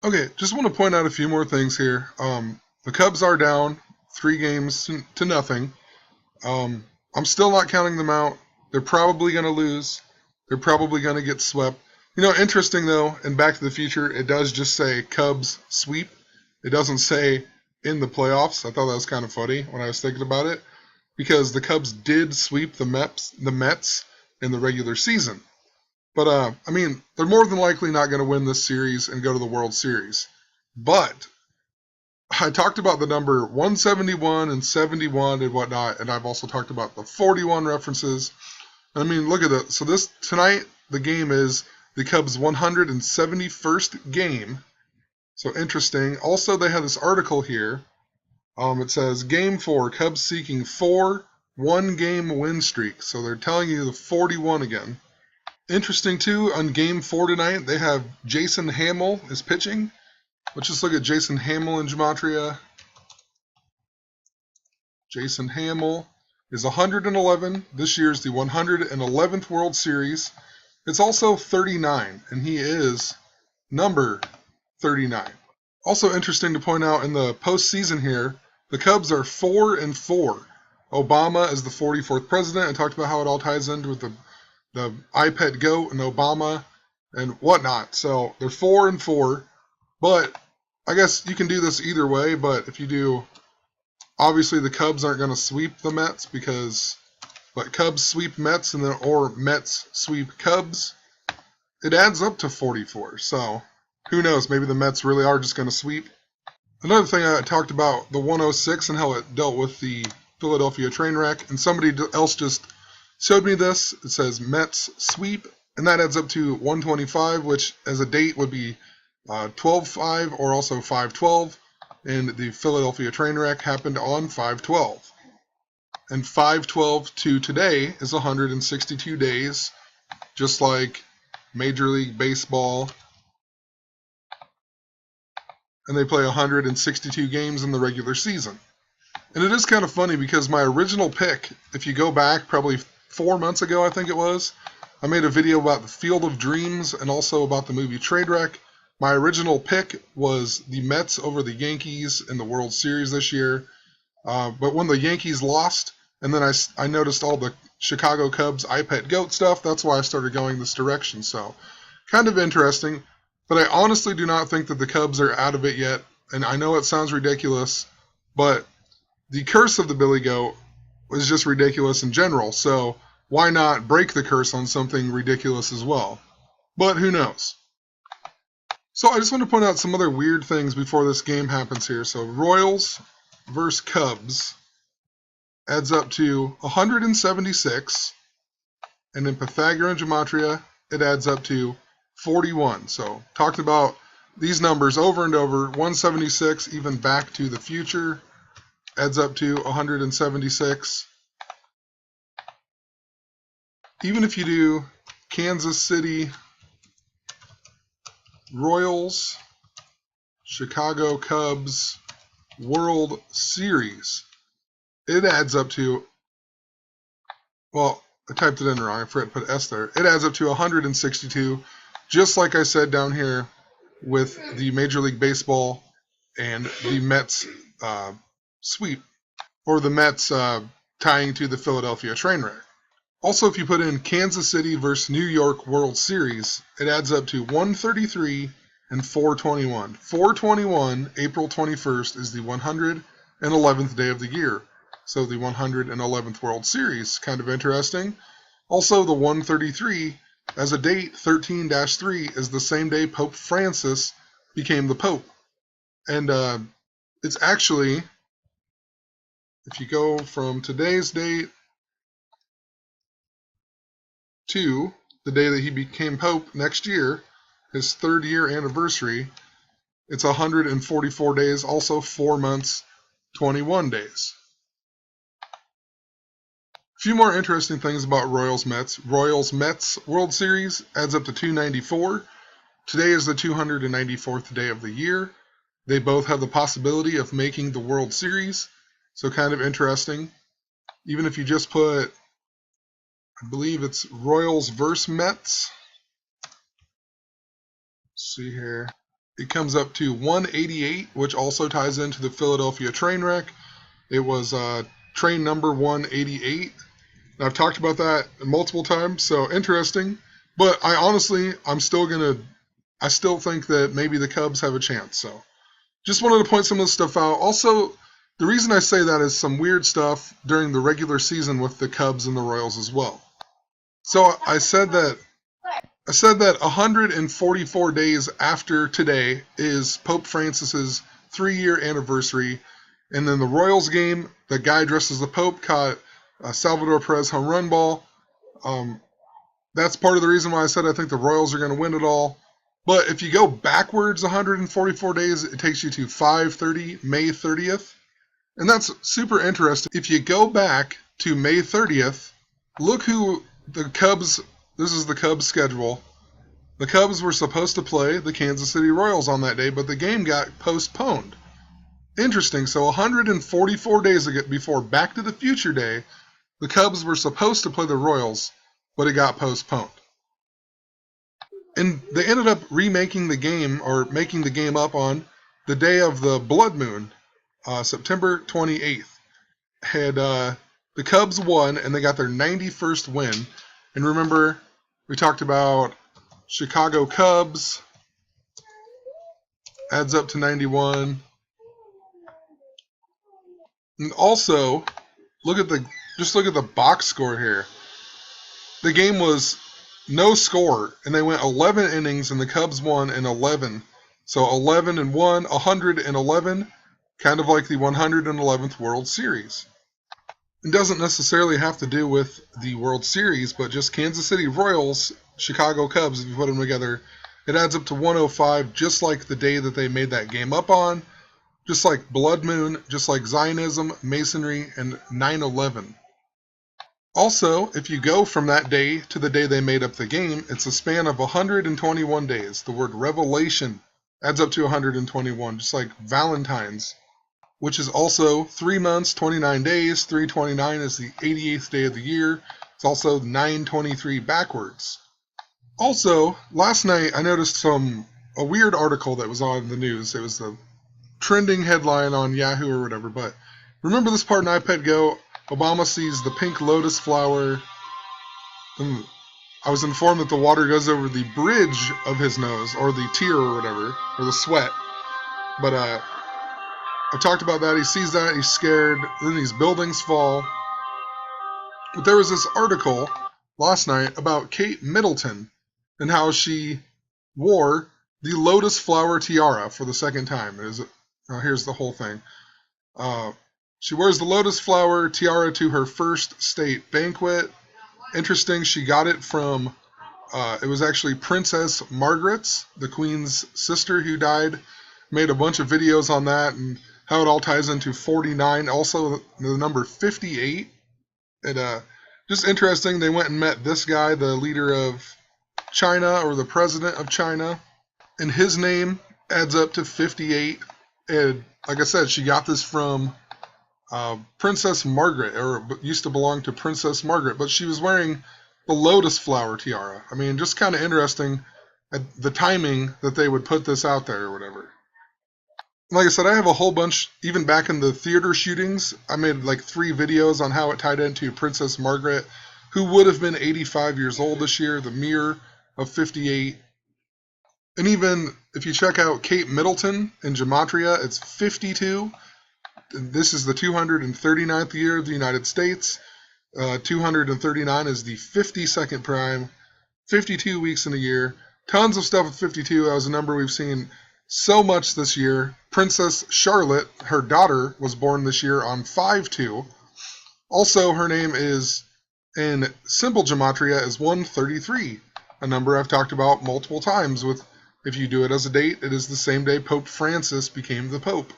Okay, just want to point out a few more things here. The Cubs are down 3 games to nothing. I'm still not counting them out. They're probably going to lose. They're probably going to get swept. Interesting though, in Back to the Future, it does just say Cubs sweep. It doesn't say in the playoffs. I thought that was kind of funny when I was thinking about it because the Cubs did sweep the Mets in the regular season. But they're more than likely not going to win this series and go to the World Series. But I talked about the number 171 and 71 and whatnot, and I've also talked about the 41 references. Look at that. So tonight, the game is the Cubs' 171st game. So interesting. Also, they have this article here. It says, Game 4, Cubs seeking 4 one-game win streak. So they're telling you the 41 again. Interesting, too, on Game 4 tonight, they have Jason Hamill is pitching. Let's just look at Jason Hamill in Gematria. Jason Hamill is 111. This year's the 111th World Series. It's also 39, and he is number 39. Also interesting to point out in the postseason here, the Cubs are 4-4. Obama is the 44th president. I talked about how it all ties into with the iPet GOAT and Obama and whatnot. So they're 4-4, but I guess you can do this either way. But if you do, obviously the Cubs aren't going to sweep the Mets but Cubs sweep Mets or Mets sweep Cubs. It adds up to 44. So who knows? Maybe the Mets really are just going to sweep. Another thing I talked about the 106 and how it dealt with the Philadelphia train wreck, and somebody else just showed me this. It says Mets sweep, and that adds up to 125, which as a date would be 12/5 or also 5/12, and the Philadelphia train wreck happened on 5/12. And 5/12 to today is 162 days, just like Major League Baseball. And they play 162 games in the regular season. And it is kind of funny because my original pick, if you go back probably 4 months ago, I think it was, I made a video about the Field of Dreams and also about the movie Trainwreck. My original pick was the Mets over the Yankees in the World Series this year. But when the Yankees lost, and then I noticed all the Chicago Cubs iPet GOAT stuff, that's why I started going this direction. So kind of interesting. But I honestly do not think that the Cubs are out of it yet. And I know it sounds ridiculous, but the curse of the Billy Goat was just ridiculous in general. So why not break the curse on something ridiculous as well? But who knows? So I just want to point out some other weird things before this game happens here. So Royals versus Cubs adds up to 176. And in Pythagorean Gematria, it adds up to 41. So talked about these numbers over and over. 176, even Back to the Future, adds up to 176. Even if you do Kansas City Royals, Chicago Cubs, World Series, it adds up to, well, I typed it in wrong. I forgot to put S there. It adds up to 162, just like I said down here with the Major League Baseball and the Mets sweep, or the Mets tying to the Philadelphia train wreck. Also, if you put in Kansas City versus New York World Series, it adds up to 133 and 421. 421, April 21st, is the 111th day of the year. So the 111th World Series, kind of interesting. Also, the 133, as a date, 13-3, is the same day Pope Francis became the Pope. And it's actually, if you go from today's date to the day that he became Pope next year, his 3rd year anniversary, it's 144 days, also 4 months, 21 days. A few more interesting things about Royals-Mets. Royals-Mets World Series adds up to 294. Today is the 294th day of the year. They both have the possibility of making the World Series, so kind of interesting. Even if you just put, I believe it's Royals versus Mets. Let's see here. it comes up to 188, which also ties into the Philadelphia train wreck. It was train number 188. And I've talked about that multiple times, so interesting. But I still think that maybe the Cubs have a chance. So just wanted to point some of this stuff out. Also, the reason I say that is some weird stuff during the regular season with the Cubs and the Royals as well. So I said that 144 days after today is Pope Francis's 3-year anniversary. And then the Royals game, the guy dressed as the Pope caught a Salvador Perez home run ball. That's part of the reason why I said I think the Royals are going to win it all. But if you go backwards 144 days, it takes you to 5/30, May 30th. And that's super interesting. If you go back to May 30th, look who the Cubs, this is the Cubs schedule. The Cubs were supposed to play the Kansas City Royals on that day, but the game got postponed. Interesting. So 144 days before Back to the Future Day, the Cubs were supposed to play the Royals, but it got postponed. And they ended up remaking the game, or making the game up on the day of the blood moon, September 28th. The Cubs won, and they got their 91st win. And remember, we talked about Chicago Cubs, adds up to 91. And also, look at the box score here. The game was no score, and they went 11 innings, and the Cubs won in 11. So 11 and 1, 111, kind of like the 111th World Series. It doesn't necessarily have to do with the World Series, but just Kansas City Royals, Chicago Cubs, if you put them together, it adds up to 105, just like the day that they made that game up on, just like Blood Moon, just like Zionism, Masonry, and 9/11. Also, if you go from that day to the day they made up the game, it's a span of 121 days. The word revelation adds up to 121, just like Valentine's, which is also 3 months, 29 days. 329 is the 88th day of the year. It's also 923 backwards. Also, last night I noticed a weird article that was on the news. It was the trending headline on Yahoo or whatever, but remember this part in iPad Go? Obama sees the pink lotus flower. I was informed that the water goes over the bridge of his nose, or the tear or whatever, or the sweat. But I talked about that. He sees that, he's scared, then these buildings fall. But there was this article last night about Kate Middleton and how she wore the lotus flower tiara for the second time. Here's the whole thing. She wears the lotus flower tiara to her first state banquet. Interesting, she got it from, it was actually Princess Margaret's, the Queen's sister who died. Made a bunch of videos on that and how it all ties into 49. Also, the number 58. Just interesting, they went and met this guy, the leader of China, or the president of China. And his name adds up to 58. And like I said, she got this from Princess Margaret, or used to belong to Princess Margaret, but she was wearing the lotus flower tiara. I mean, just kind of interesting at the timing that they would put this out there or whatever. Like I said, I have a whole bunch, even back in the theater shootings, I made like 3 videos on how it tied into Princess Margaret, who would have been 85 years old this year, the mirror of 58. And even if you check out Kate Middleton in Gematria, it's 52. This is the 239th year of the United States. 239 is the 52nd prime. 52 weeks in a year. Tons of stuff with 52. That was a number we've seen so much this year. Princess Charlotte, her daughter, was born this year on 5/2. Also, her name is, in simple gematria, is 133. A number I've talked about multiple times with, if you do it as a date, it is the same day Pope Francis became the Pope.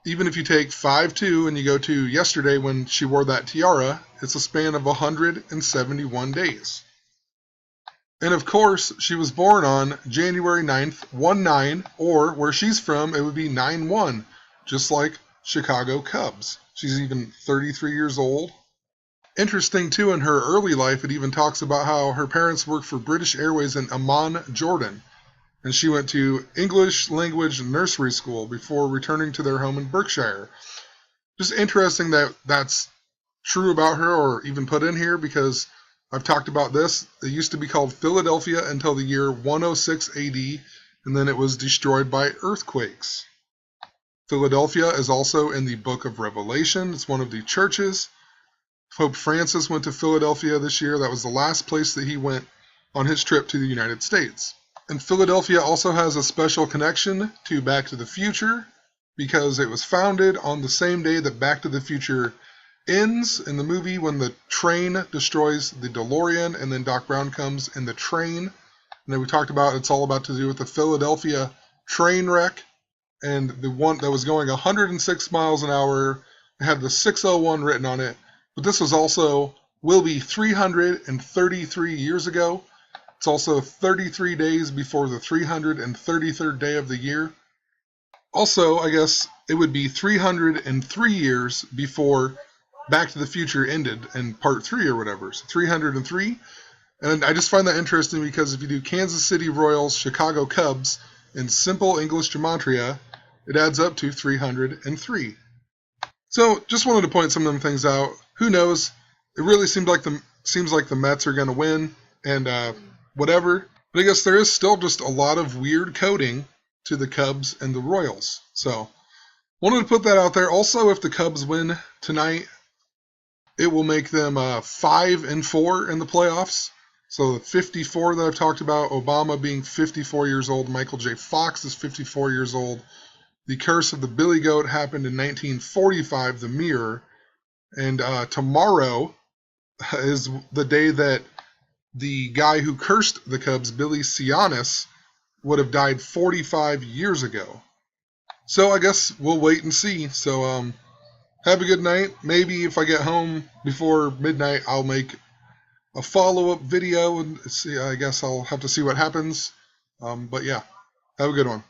Even if you take 5/2 and you go to yesterday when she wore that tiara, it's a span of 171 days. And of course, she was born on January 9th, 19, or where she's from, it would be 9/1, just like Chicago Cubs. She's even 33 years old. Interesting, too, in her early life, it even talks about how her parents worked for British Airways in Amman, Jordan. and she went to English language nursery school before returning to their home in Berkshire. Just interesting that that's true about her, or even put in here, because I've talked about this. It used to be called Philadelphia until the year 106 AD, and then it was destroyed by earthquakes. Philadelphia is also in the book of Revelation. It's one of the churches. Pope Francis went to Philadelphia this year. That was the last place that he went on his trip to the United States. And Philadelphia also has a special connection to Back to the Future because it was founded on the same day that Back to the Future ends in the movie, when the train destroys the DeLorean and then Doc Brown comes in the train. And then we talked about it's all about to do with the Philadelphia train wreck, and the one that was going 106 miles an hour. It had the 601 written on it, but this was also will be 333 years ago. It's also 33 days before the 333rd day of the year. Also, I guess it would be 303 years before Back to the Future ended in part 3 or whatever. So 303. And I just find that interesting because if you do Kansas City Royals, Chicago Cubs in simple English gematria, it adds up to 303. So just wanted to point some of them things out. Who knows? It really seems like the Mets are going to win, and whatever. But I guess there is still just a lot of weird coding to the Cubs and the Royals. So wanted to put that out there. Also, if the Cubs win tonight, it will make them 5-4 in the playoffs. So the 54 that I've talked about, Obama being 54 years old, Michael J. Fox is 54 years old. The curse of the Billy Goat happened in 1945, the mirror. And tomorrow is the day that the guy who cursed the Cubs, Billy Sianis, would have died 45 years ago. So I guess we'll wait and see. So have a good night. Maybe if I get home before midnight, I'll make a follow-up video and see. I guess I'll have to see what happens. But yeah, have a good one.